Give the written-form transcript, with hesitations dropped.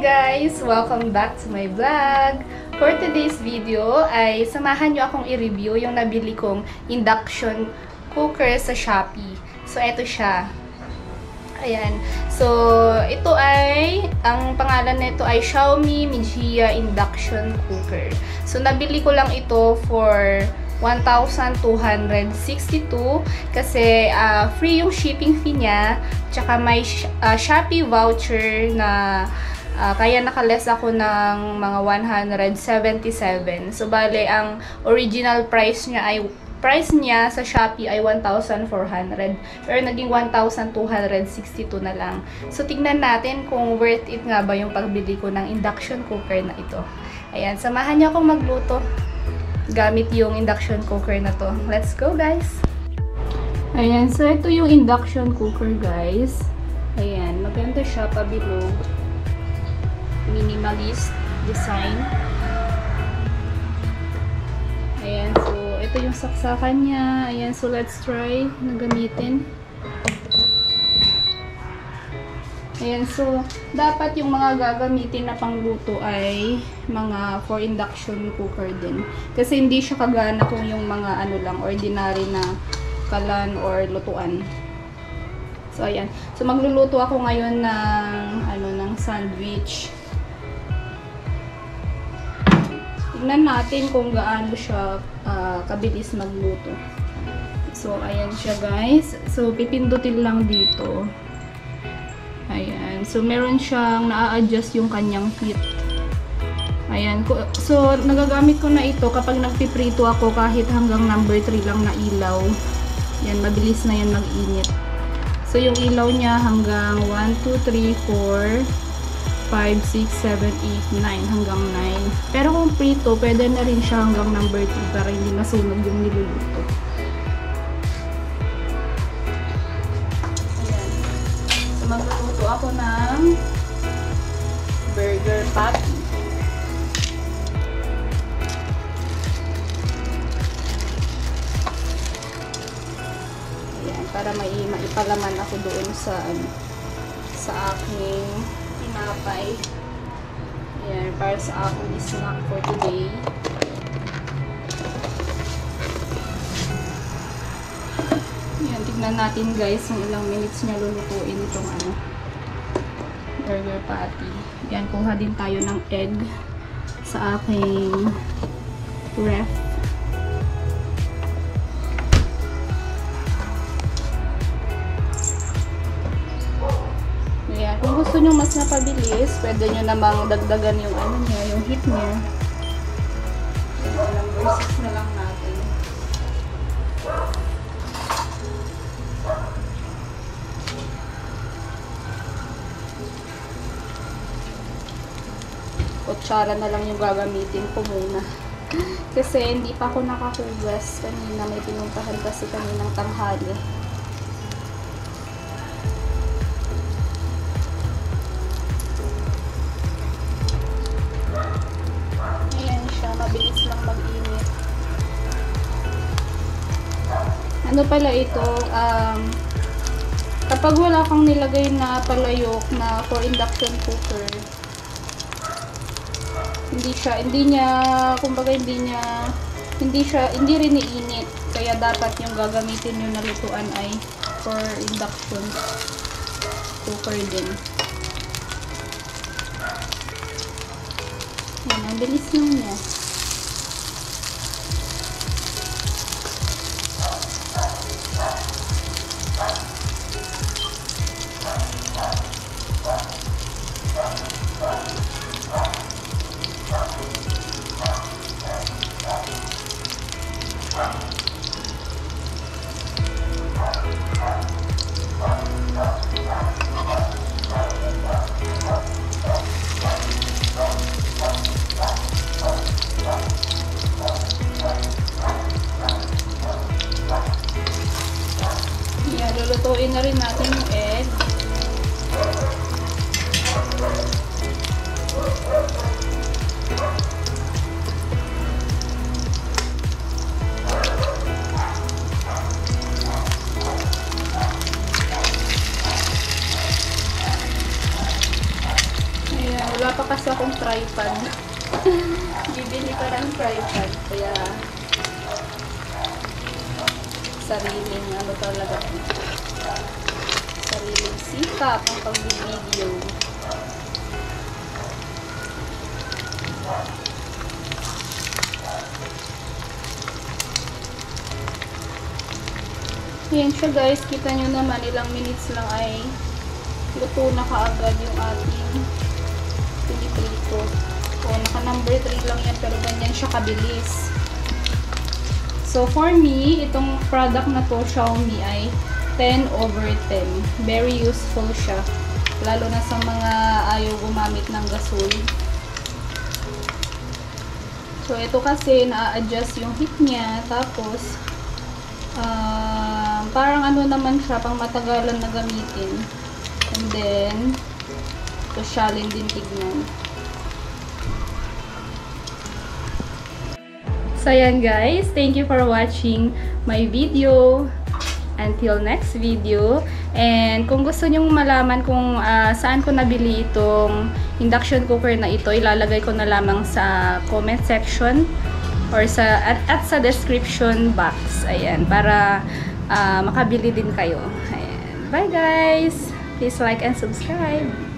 guys! Welcome back to my vlog! For today's video ay samahan nyo akong i-review yung nabili kong induction cooker sa Shopee. So, eto siya. Ayan. So, ito ay, ang pangalan nito ay Xiaomi Mijia Induction Cooker. So, nabili ko lang ito for 1,262 kasi free yung shipping fee niya, tsaka may Shopee voucher na kaya nakaless ako ng mga 177. So, bale, ang original price niya sa Shopee ay 1,400. Pero naging 1,262 na lang. So, tignan natin kung worth it nga ba yung pagbili ko ng induction cooker na ito. Ayan, samahan niyo akong magluto gamit yung induction cooker na to. Let's go, guys! Ayan, so ito yung induction cooker, guys. Ayan, maganda siya, pabilog. Minimalist design. Ayan, so ito yung saksakan niya. Ayan, so let's try na gamitin. Ayan, so dapat yung mga gagamitin na pangluto ay mga for induction cooker din. Kasi hindi siya kagana kung yung mga ano lang, ordinary na kalan or lutuan. So ayan. So magluluto ako ngayon ng sandwich. Tignan natin kung gaano siya kabilis magluto. So ayan siya, guys. So pipindutin lang dito. Ayan. So, meron siyang na-adjust yung kanyang heat. Ayan. So, nagagamit ko na ito kapag nagpiprito ako kahit hanggang number 3 lang na ilaw. Ayan. Mabilis na yan mag-init. So, yung ilaw niya hanggang 1, 2, 3, 4, 5, 6, 7, 8, 9. Hanggang 9. Pero kung prito, pwede na rin siya hanggang number 3 para hindi masunog yung niluluto. Magluluto ako ng burger patty. Ayan, para maipalaman ako doon sa aking tinapay. Ayan, para sa aking snack for today. Ayan, tignan natin, guys, kung ilang minutes niya lulutuin itong burger patty. Ayan, kuha din tayo ng egg sa aking ref. Ayan, kung gusto nyo mas napabilis, pwede nyo namang dagdagan yung yung heat niya. Ayan, number 6 na lang natin. Kutsara na lang yung gagamitin ko muna. Kasi hindi pa ako nakahugas kanina. May pinuntahan kasi kaninang tanghali. Ayan siya. Mabilis lang mag-init. Ano pala ito? Kapag wala kang nilagay na palayok na for induction cooker, hindi rin iinit. Kaya dapat yung gagamitin nyo na lutuan ay for induction cooker din. Yan, ang bilis lang niya. Lulutuin na rin natin yung egg. tripod. Bibili ka ng tripod. Kaya, sariling ano talaga. Sariling sikap ang pag-video. Ayan siya guys, kita nyo naman ilang minutes lang ay luto na kaagad yung ating piniprito. So, naka number 3 lang yan pero ganyan siya kabilis. So, for me, itong product na to, Xiaomi, ay 10/10. Very useful siya. Lalo na sa mga ayaw gumamit ng gasol. So, ito kasi na-adjust yung heat niya. Tapos, parang ano naman siya, pang matagalan na gamitin. And then, sosyalin din tignan. So, yan guys. Thank you for watching my video. Until next video. And kung gusto nyong malaman kung saan ko nabili itong induction cooker na ito, ilalagay ko na lamang sa comment section or at sa description box. Ayan, para makabili din kayo. Ayan. Bye guys! Please like and subscribe.